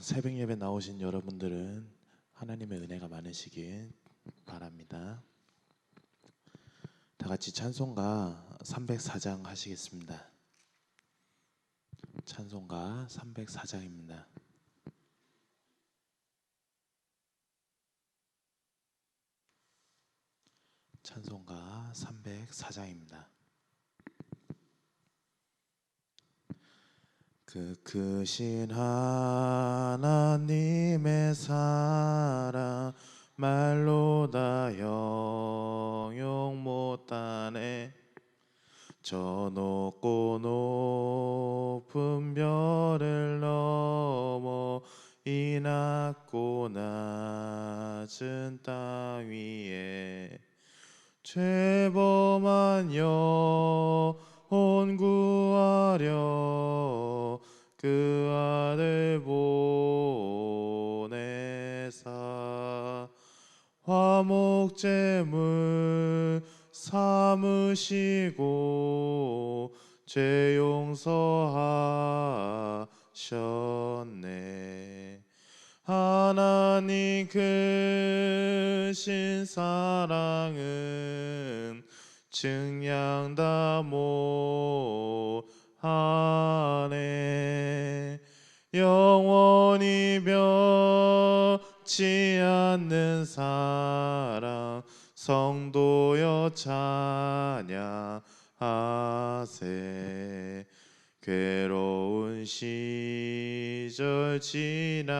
새벽 예배 나오신 여러분들은 하나님의 은혜가 많으시길 바랍니다. 다 같이 찬송가 304장 하시겠습니다. 찬송가 304장입니다. 찬송가 304장입니다. 그 크신 하나님의 사랑 말로 다 형용 못하네. 저 높고 높은 별을 넘어 이 낮고 낮은 땅 위에 죄범한 영혼 구하려 그 아들 보내사 화목제물 삼으시고 죄 용서하셨네. 하나님 크신 사랑은 증량다 못하네. 영원히 변치 않는 사랑 성도여 찬양하세. 괴로운 시절 지나가고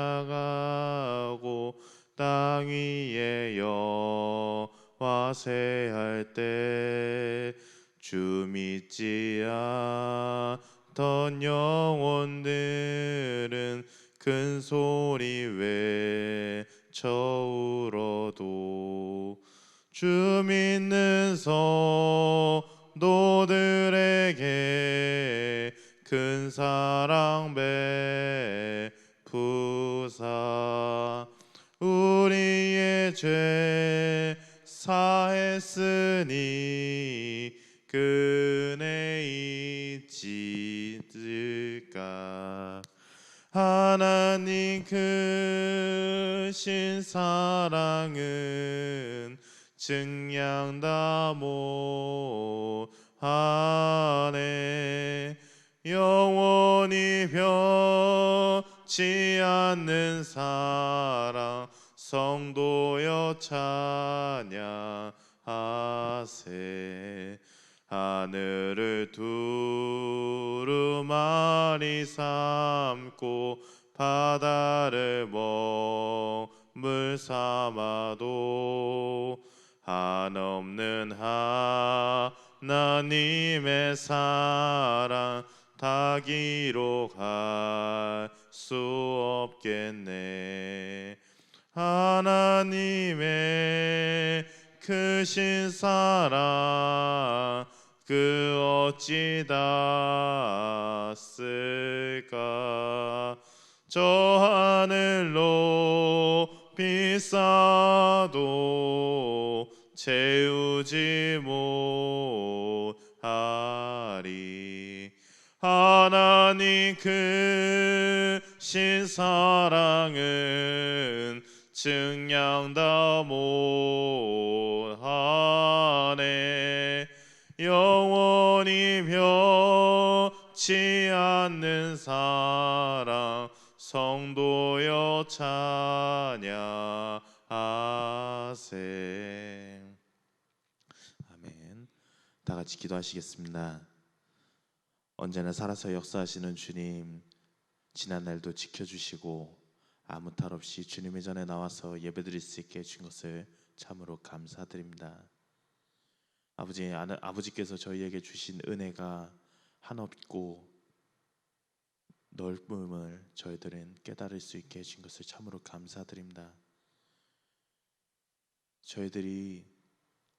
땅 위에 여호와 세할 때 주 믿지 않던 영혼들은 큰 소리 외쳐 울어도 주 믿는 성도들에게 큰 사랑 베푸사 우리의 죄 사했으니 그네 잊을까. 하나님 크신 사랑은 증량다 못하네. 영원히 변치 않는 사랑 성도여 찬양하세. 하늘을 두루마리 삼고 바다를 먹물 삼아도 한없는 하나님의 사랑 다 기록할 수 없겠네. 하나님의 크신 사랑 그 어찌 닿았을까. 저 하늘로 비싸도 채우지 못하리. 하나님 크신 사랑은 증량다 못하네. 영원히 변치 않는 사랑 성도여 찬양하세. 아멘. 다 같이 기도하시겠습니다. 언제나 살아서 역사하시는 주님, 지난날도 지켜주시고 아무 탈 없이 주님의 전에 나와서 예배드릴 수 있게 해준 것을 참으로 감사드립니다. 아버지께서 저희에게 주신 은혜가 한없고 넓음을 저희들은 깨달을 수 있게 해준 것을 참으로 감사드립니다. 저희들이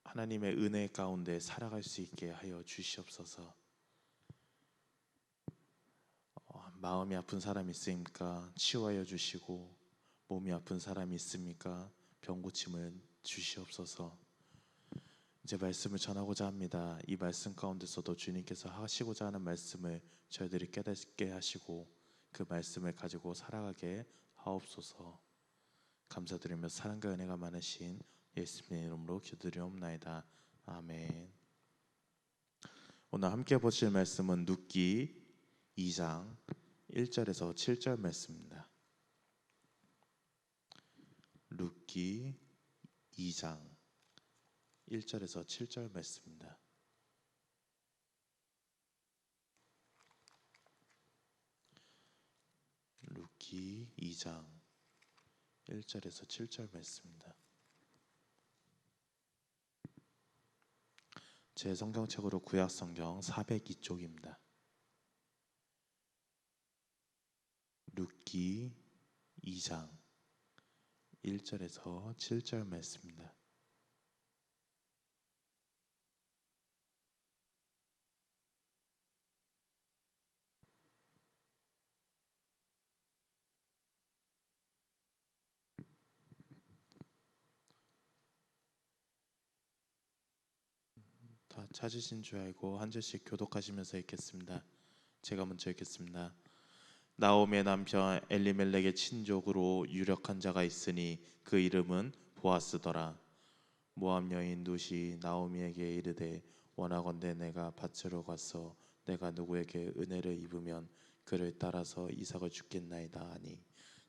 하나님의 은혜 가운데 살아갈 수 있게 하여 주시옵소서. 마음이 아픈 사람이 있습니까? 치유하여 주시고, 몸이 아픈 사람이 있습니까? 병 고침을 주시옵소서. 이제 말씀을 전하고자 합니다. 이 말씀 가운데서도 주님께서 하시고자 하는 말씀을 저희들이 깨닫게 하시고 그 말씀을 가지고 살아가게 하옵소서. 감사드리며 사랑과 은혜가 많으신 예수님의 이름으로 기도드리옵나이다. 아멘. 오늘 함께 보실 말씀은 룻기 2장 1절에서 7절 말씀입니다. 룻기 2장 1절에서 7절 말씀입니다. 룻기 2장 1절에서 7절 말씀입니다. 제 성경책으로 구약성경 402쪽입니다. 룻기 2장 1절에서 7절 말씀입니다. 다 찾으신 줄 알고 한 절씩 교독하시면서 읽겠습니다. 제가 먼저 읽겠습니다. 나오미의 남편 엘리멜렉의 친족으로 유력한 자가 있으니 그 이름은 보아스더라. 모압 여인 룻이 나오미에게 이르되 원하건대 내가 밭으로 가서 내가 누구에게 은혜를 입으면 그를 따라서 이삭을 주겠나이다 하니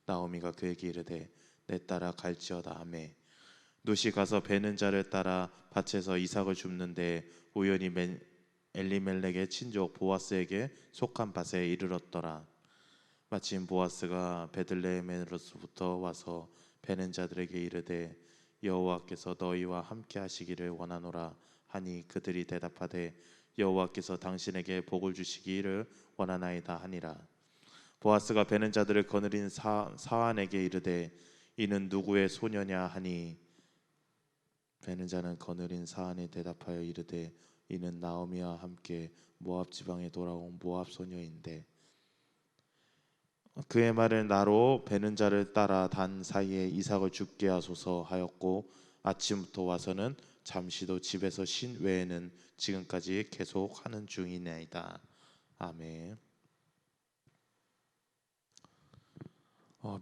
나오미가 그에게 이르되 내 따라 갈지어다 하매 룻이 가서 베는 자를 따라 밭에서 이삭을 줍는데 우연히 엘리멜렉의 친족 보아스에게 속한 밭에 이르렀더라. 마침 보아스가 베들레헴에로부터 와서 베는 자들에게 이르되 여호와께서 너희와 함께 하시기를 원하노라 하니 그들이 대답하되 여호와께서 당신에게 복을 주시기를 원하나이다 하니라. 보아스가 베는 자들을 거느린 사환에게 이르되 이는 누구의 소녀냐 하니 베는 자는 거느린 사환에 대답하여 이르되 이는 나오미와 함께 모압 지방에 돌아온 모압 소녀인데 그의 말을 나로 베는 자를 따라 단 사이에 이삭을 죽게 하소서 하였고 아침부터 와서는 잠시도 집에서 쉰 외에는 지금까지 계속 하는 중이나이다. 아멘.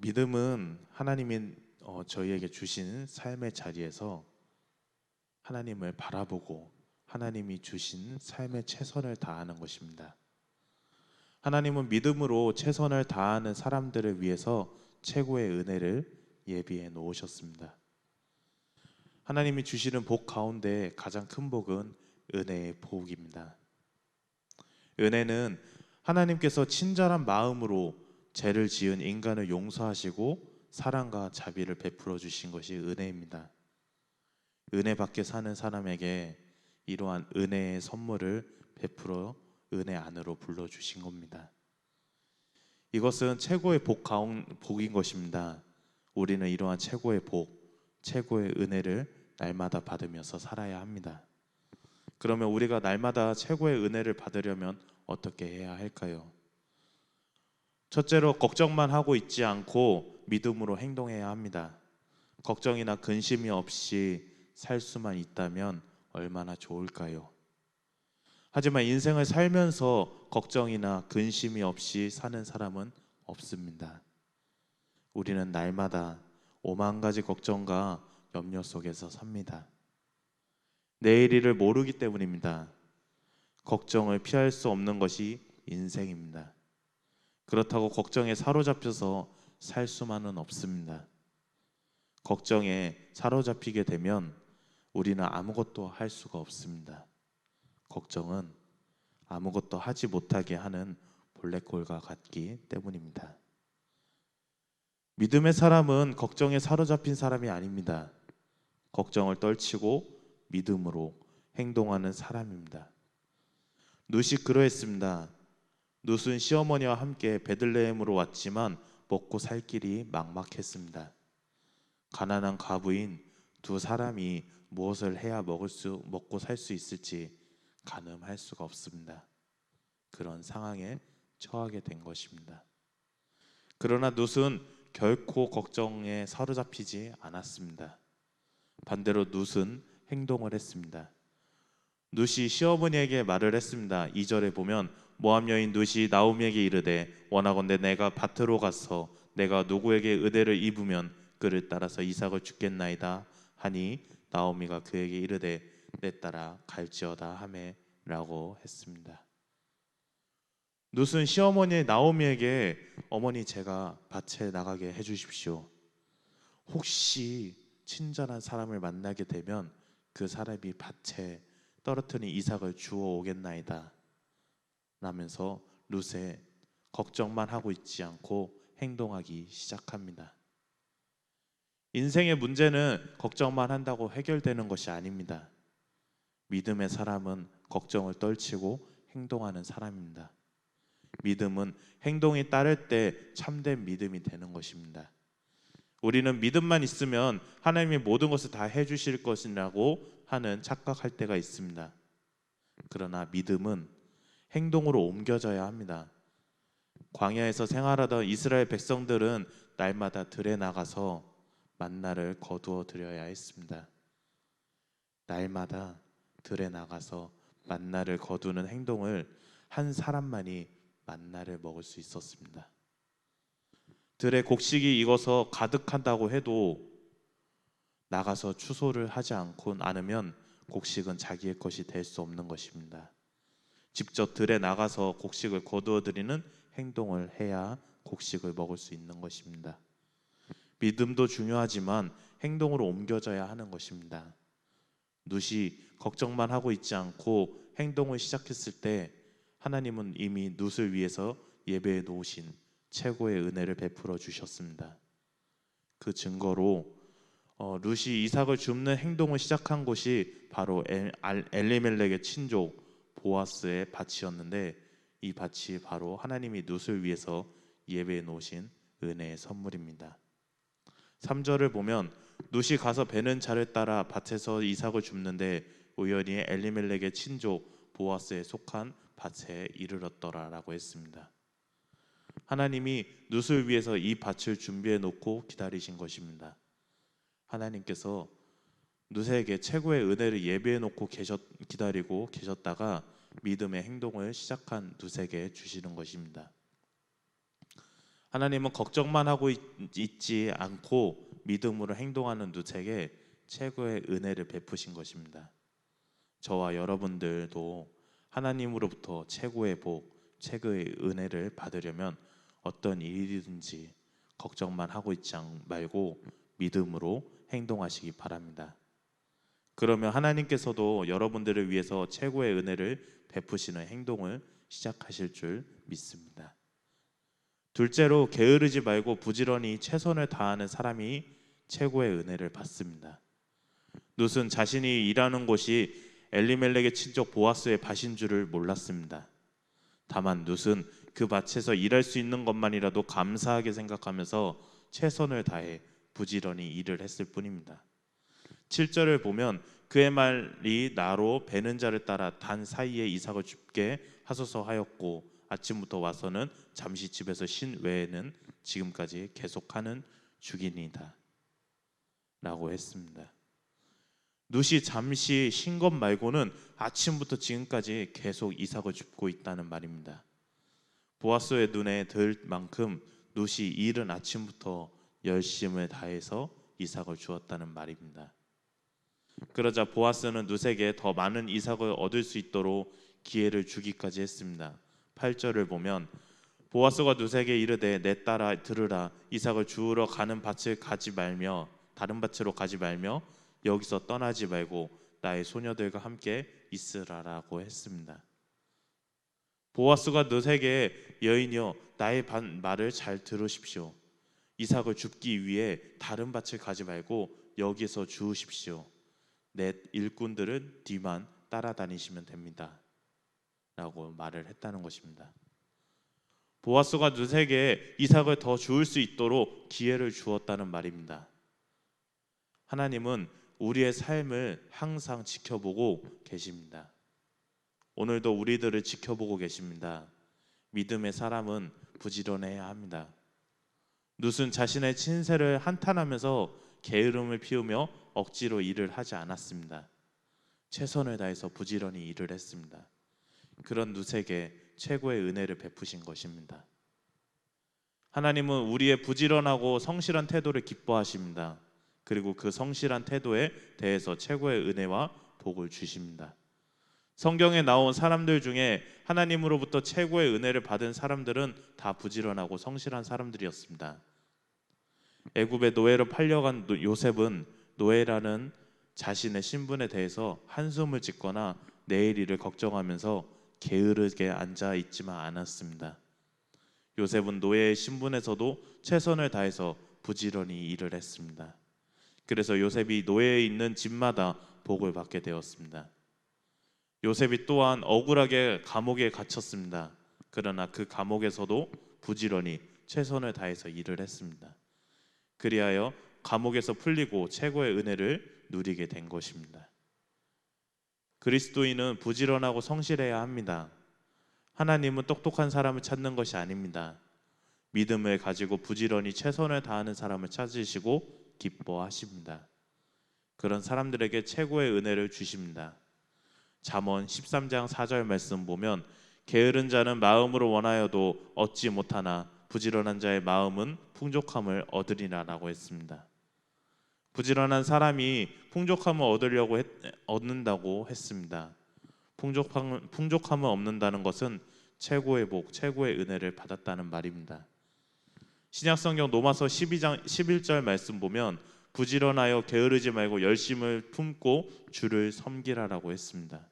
믿음은 하나님이 저희에게 주신 삶의 자리에서 하나님을 바라보고 하나님이 주신 삶의 최선을 다하는 것입니다. 하나님은 믿음으로 최선을 다하는 사람들을 위해서 최고의 은혜를 예비해 놓으셨습니다. 하나님이 주시는 복 가운데 가장 큰 복은 은혜의 복입니다. 은혜는 하나님께서 친절한 마음으로 죄를 지은 인간을 용서하시고 사랑과 자비를 베풀어 주신 것이 은혜입니다. 은혜 밖에 사는 사람에게 이러한 은혜의 선물을 베풀어 은혜 안으로 불러주신 겁니다. 이것은 최고의 복인 것입니다. 우리는 이러한 최고의 복, 최고의 은혜를 날마다 받으면서 살아야 합니다. 그러면 우리가 날마다 최고의 은혜를 받으려면 어떻게 해야 할까요? 첫째로 걱정만 하고 있지 않고 믿음으로 행동해야 합니다. 걱정이나 근심이 없이 살 수만 있다면 얼마나 좋을까요? 하지만 인생을 살면서 걱정이나 근심이 없이 사는 사람은 없습니다. 우리는 날마다 오만 가지 걱정과 염려 속에서 삽니다. 내일 일을 모르기 때문입니다. 걱정을 피할 수 없는 것이 인생입니다. 그렇다고 걱정에 사로잡혀서 살 수만은 없습니다. 걱정에 사로잡히게 되면 우리는 아무것도 할 수가 없습니다. 걱정은 아무것도 하지 못하게 하는 블랙홀과 같기 때문입니다. 믿음의 사람은 걱정에 사로잡힌 사람이 아닙니다. 걱정을 떨치고 믿음으로 행동하는 사람입니다. 룻이 그러했습니다. 룻은 시어머니와 함께 베들레헴으로 왔지만 먹고 살 길이 막막했습니다. 가난한 과부인 두 사람이 무엇을 해야 먹고 살 수 있을지 가늠할 수가 없습니다. 그런 상황에 처하게 된 것입니다. 그러나 룻은 결코 걱정에 사로잡히지 않았습니다. 반대로 룻은 행동을 했습니다. 룻이 시어머니에게 말을 했습니다. 2절에 보면 모압 여인 룻이 나오미에게 이르되 원하건대 내가 밭으로 가서 내가 누구에게 의대를 입으면 그를 따라서 이삭을 죽겠나이다 하니 나오미가 그에게 이르되 내 딸아 갈지어다 하매라고 했습니다. 룻은 시어머니 나오미에게 어머니 제가 밭에 나가게 해주십시오. 혹시 친절한 사람을 만나게 되면 그 사람이 밭에 떨어뜨린 이삭을 주워 오겠나이다 라면서 룻의 걱정만 하고 있지 않고 행동하기 시작합니다. 인생의 문제는 걱정만 한다고 해결되는 것이 아닙니다. 믿음의 사람은 걱정을 떨치고 행동하는 사람입니다. 믿음은 행동이 따를 때 참된 믿음이 되는 것입니다. 우리는 믿음만 있으면 하나님이 모든 것을 다 해주실 것이라고 하는 착각할 때가 있습니다. 그러나 믿음은 행동으로 옮겨져야 합니다. 광야에서 생활하던 이스라엘 백성들은 날마다 들에 나가서 만나를 거두어 드려야 했습니다. 날마다 들에 나가서 만나를 거두는 행동을 한 사람만이 만나를 먹을 수 있었습니다. 들에 곡식이 익어서 가득한다고 해도 나가서 추소를 하지 않으면 곡식은 자기의 것이 될 수 없는 것입니다. 직접 들에 나가서 곡식을 거두어 드리는 행동을 해야 곡식을 먹을 수 있는 것입니다. 믿음도 중요하지만 행동으로 옮겨져야 하는 것입니다. 룻이 걱정만 하고 있지 않고 행동을 시작했을 때 하나님은 이미 룻을 위해서 예배해 놓으신 최고의 은혜를 베풀어 주셨습니다. 그 증거로 룻이 이삭을 줍는 행동을 시작한 곳이 바로 엘리멜렉의 친족 보아스의 밭이었는데 이 밭이 바로 하나님이 룻을 위해서 예배해 놓으신 은혜의 선물입니다. 3절을 보면 룻이 가서 베는 자를 따라 밭에서 이삭을 줍는데 우연히 엘리멜렉의 친족 보아스에 속한 밭에 이르렀더라라고 했습니다. 하나님이 룻을 위해서 이 밭을 준비해 놓고 기다리신 것입니다. 하나님께서 룻에게 최고의 은혜를 예비해 놓고 기다리고 계셨다가 믿음의 행동을 시작한 룻에게 주시는 것입니다. 하나님은 걱정만 하고 있지 않고 믿음으로 행동하는 룻에게 최고의 은혜를 베푸신 것입니다. 저와 여러분들도 하나님으로부터 최고의 복, 최고의 은혜를 받으려면 어떤 일이든지 걱정만 하고 있지 말고 믿음으로 행동하시기 바랍니다. 그러면 하나님께서도 여러분들을 위해서 최고의 은혜를 베푸시는 행동을 시작하실 줄 믿습니다. 둘째로 게으르지 말고 부지런히 최선을 다하는 사람이 최고의 은혜를 받습니다. 룻은 자신이 일하는 곳이 엘리멜렉의 친족 보아스의 밭인 줄을 몰랐습니다. 다만 룻은 그 밭에서 일할 수 있는 것만이라도 감사하게 생각하면서 최선을 다해 부지런히 일을 했을 뿐입니다. 7절을 보면 그의 말이 나로 베는 자를 따라 단 사이에 이삭을 줍게 하소서 하였고 아침부터 와서는 잠시 집에서 쉰 외에는 지금까지 계속하는 중이니이다 라고 했습니다. 룻이 잠시 쉰 것 말고는 아침부터 지금까지 계속 이삭을 줍고 있다는 말입니다. 보아스의 눈에 들 만큼 룻이 이른 아침부터 열심을 다해서 이삭을 주었다는 말입니다. 그러자 보아스는 룻에게 더 많은 이삭을 얻을 수 있도록 기회를 주기까지 했습니다. 8절을 보면 보아스가 룻에게 이르되 내 딸아 들으라 이삭을 주우러 가는 밭을 가지 말며 다른 밭으로 가지 말며 여기서 떠나지 말고 나의 소녀들과 함께 있으라라고 했습니다. 보아스가 룻에게 여인이여 나의 말을 잘 들으십시오. 이삭을 줍기 위해 다른 밭을 가지 말고 여기서 주우십시오. 내 일꾼들은 뒤만 따라다니시면 됩니다 라고 말을 했다는 것입니다. 보아스가 룻에게 이삭을 더 주울 수 있도록 기회를 주었다는 말입니다. 하나님은 우리의 삶을 항상 지켜보고 계십니다. 오늘도 우리들을 지켜보고 계십니다. 믿음의 사람은 부지런해야 합니다. 룻은 자신의 친세를 한탄하면서 게으름을 피우며 억지로 일을 하지 않았습니다. 최선을 다해서 부지런히 일을 했습니다. 그런 룻에게 최고의 은혜를 베푸신 것입니다. 하나님은 우리의 부지런하고 성실한 태도를 기뻐하십니다. 그리고 그 성실한 태도에 대해서 최고의 은혜와 복을 주십니다. 성경에 나온 사람들 중에 하나님으로부터 최고의 은혜를 받은 사람들은 다 부지런하고 성실한 사람들이었습니다. 애굽의 노예로 팔려간 요셉은 노예라는 자신의 신분에 대해서 한숨을 짓거나 내일 일을 걱정하면서 게으르게 앉아 있지만 않았습니다. 요셉은 노예의 신분에서도 최선을 다해서 부지런히 일을 했습니다. 그래서 요셉이 노예에 있는 집마다 복을 받게 되었습니다. 요셉이 또한 억울하게 감옥에 갇혔습니다. 그러나 그 감옥에서도 부지런히 최선을 다해서 일을 했습니다. 그리하여 감옥에서 풀리고 최고의 은혜를 누리게 된 것입니다. 그리스도인은 부지런하고 성실해야 합니다. 하나님은 똑똑한 사람을 찾는 것이 아닙니다. 믿음을 가지고 부지런히 최선을 다하는 사람을 찾으시고 기뻐하십니다. 그런 사람들에게 최고의 은혜를 주십니다. 잠언 13장 4절 말씀 보면 게으른 자는 마음으로 원하여도 얻지 못하나 부지런한 자의 마음은 풍족함을 얻으리라라고 했습니다. 부지런한 사람이 풍족함을 얻는다고 했습니다. 풍족함을 얻는다는 것은 최고의 복, 최고의 은혜를 받았다는 말입니다. 신약성경 로마서 12장 11절 말씀 보면 부지런하여 게으르지 말고 열심을 품고 주를 섬기라라고 했습니다.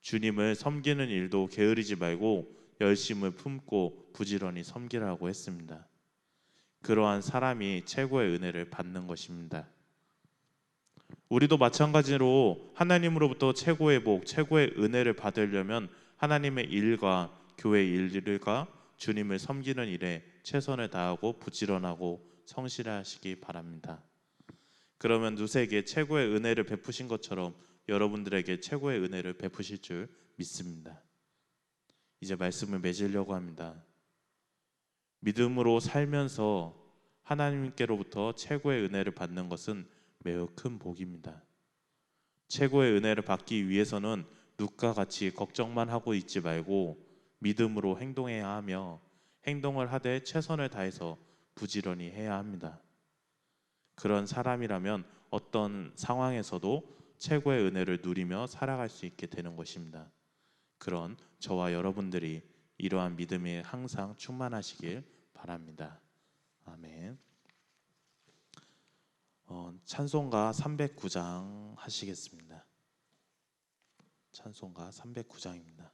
주님을 섬기는 일도 게으르지 말고 열심을 품고 부지런히 섬기라고 했습니다. 그러한 사람이 최고의 은혜를 받는 것입니다. 우리도 마찬가지로 하나님으로부터 최고의 복, 최고의 은혜를 받으려면 하나님의 일과 교회 일과 주님을 섬기는 일에 최선을 다하고 부지런하고 성실하시기 바랍니다. 그러면 누세에게 최고의 은혜를 베푸신 것처럼 여러분들에게 최고의 은혜를 베푸실 줄 믿습니다. 이제 말씀을 맺으려고 합니다. 믿음으로 살면서 하나님께로부터 최고의 은혜를 받는 것은 매우 큰 복입니다. 최고의 은혜를 받기 위해서는 룻과 같이 걱정만 하고 있지 말고 믿음으로 행동해야 하며 행동을 하되 최선을 다해서 부지런히 해야 합니다. 그런 사람이라면 어떤 상황에서도 최고의 은혜를 누리며 살아갈 수 있게 되는 것입니다. 그런 저와 여러분들이 이러한 믿음에 항상 충만하시길 바랍니다. 아멘. 찬송가 309장 하시겠습니다. 찬송가 309장입니다.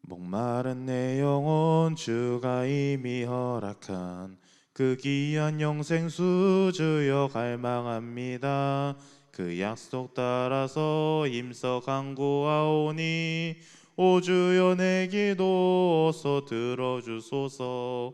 목마른 내 영혼 주가 이미 허락한 그 귀한 영생수 주여 갈망합니다. 그 약속 따라서 힘써 간구하오니 오 주여 내 기도 어서 들어주소서.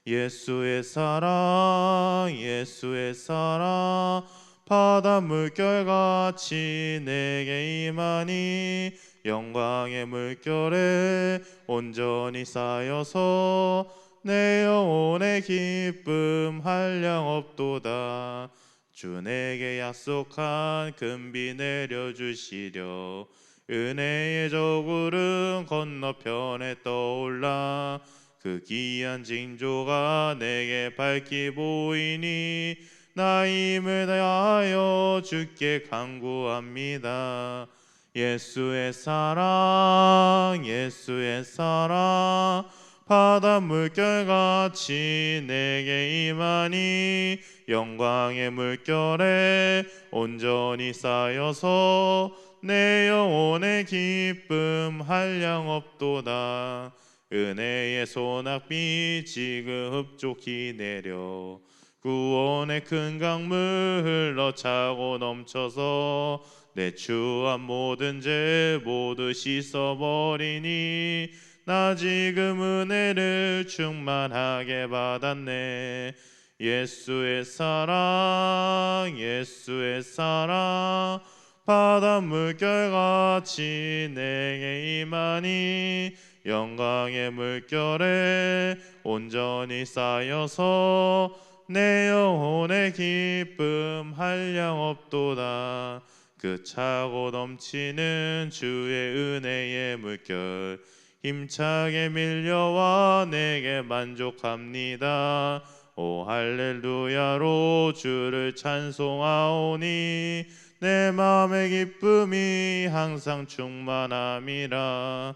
예수의 사랑 예수의 사랑 바다 물결같이 내게 임하니 영광의 물결에 온전히 쌓여서 내 영혼의 기쁨 한량없도다. 주 내게 약속한 금비 내려주시려 은혜의 저구름 건너편에 떠올라 그 귀한 징조가 내게 밝히 보이니 나 힘을 다하여 주께 간구합니다. 예수의 사랑 예수의 사랑 바다 물결같이 내게 임하니 영광의 물결에 온전히 쌓여서 내 영혼의 기쁨 한량없도다. 은혜의 소낙비 지금 흡족히 내려 구원의 큰 강물 흘러 차고 넘쳐서 내 추한 모든 죄 모두 씻어버리니 나 지금 은혜를 충만하게 받았네. 예수의 사랑 예수의 사랑 바다 물결같이 내게 임하니 영광의 물결에 온전히 쌓여서 내 영혼의 기쁨 한량없도다. 그 차고 넘치는 주의 은혜의 물결 힘차게 밀려와 내게 만족합니다. 오 할렐루야로 주를 찬송하오니 내 마음의 기쁨이 항상 충만함이라.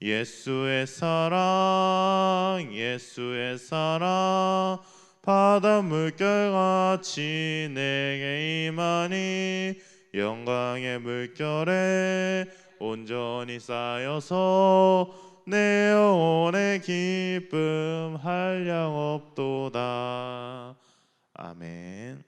예수의 사랑 예수의 사랑 바다 물결같이 내게 임하니 영광의 물결에 온전히 쌓여서 내 영혼의 기쁨 한량없도다. 아멘.